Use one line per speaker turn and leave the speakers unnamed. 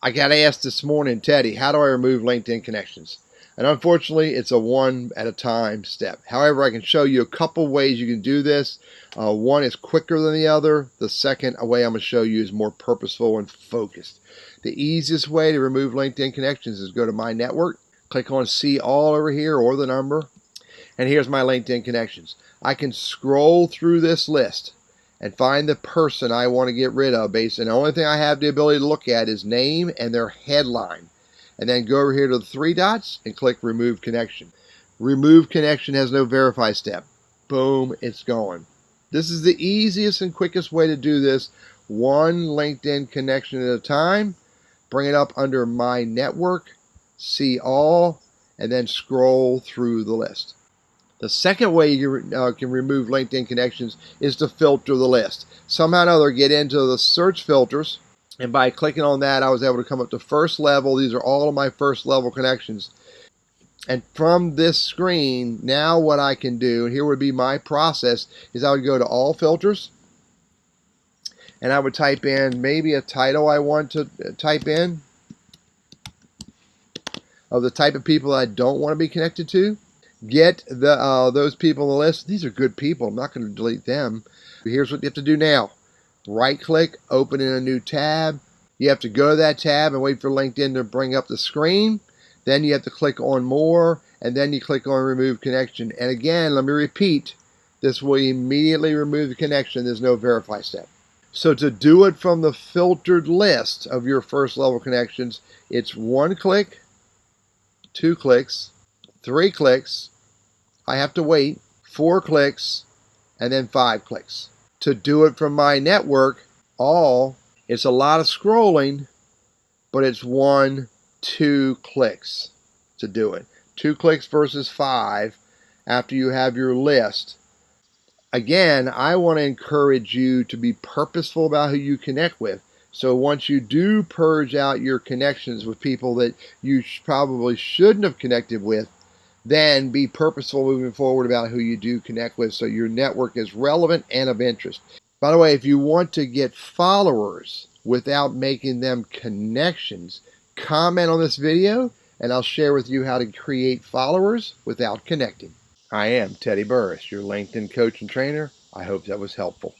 I got asked this morning, Teddy, how do I remove LinkedIn connections? And unfortunately, it's a one at a time step. However, I can show you a couple ways you can do this. One is quicker than the other. The second way I'm going to show you is more purposeful and focused. The easiest way to remove LinkedIn connections is go to My Network, click on See All over here or the number, and here's my LinkedIn connections. I can scroll through this list and find the person I want to get rid of based on the only thing I have the ability to look at is name and their headline. And then go over here to the three dots and click Remove Connection. Remove Connection has no verify step. Boom, it's gone. This is the easiest and quickest way to do this. One LinkedIn connection at a time. Bring it up under My Network, See All, and then scroll through the list. The second way you can remove LinkedIn connections is to filter the list. Somehow or another, get into the search filters, and by clicking on that, I was able to come up to first level. These are all of my first level connections. And from this screen, now what I can do, and here would be my process, is I would go to all filters, and I would type in maybe a title I want to type in of the type of people I don't want to be connected to. Get those people on the list. These are good people. I'm not going to delete them. Here's what you have to do now. Right click, open in a new tab. You have to go to that tab and wait for LinkedIn to bring up the screen. Then you have to click on More, and then you click on Remove Connection. And again, let me repeat, this will immediately remove the connection. There's no verify step. So to do it from the filtered list of your first level connections, it's 1 click, 2 clicks, 3 clicks, I have to wait, 4 clicks, and then 5 clicks. To do it from My Network, it's a lot of scrolling, but it's 1, 2 clicks to do it. 2 clicks versus 5 after you have your list. Again, I want to encourage you to be purposeful about who you connect with. So once you do purge out your connections with people that you probably shouldn't have connected with, then be purposeful moving forward about who you do connect with so your network is relevant and of interest. By the way, if you want to get followers without making them connections, comment on this video and I'll share with you how to create followers without connecting. I am Teddy Burris, your LinkedIn coach and trainer. I hope that was helpful.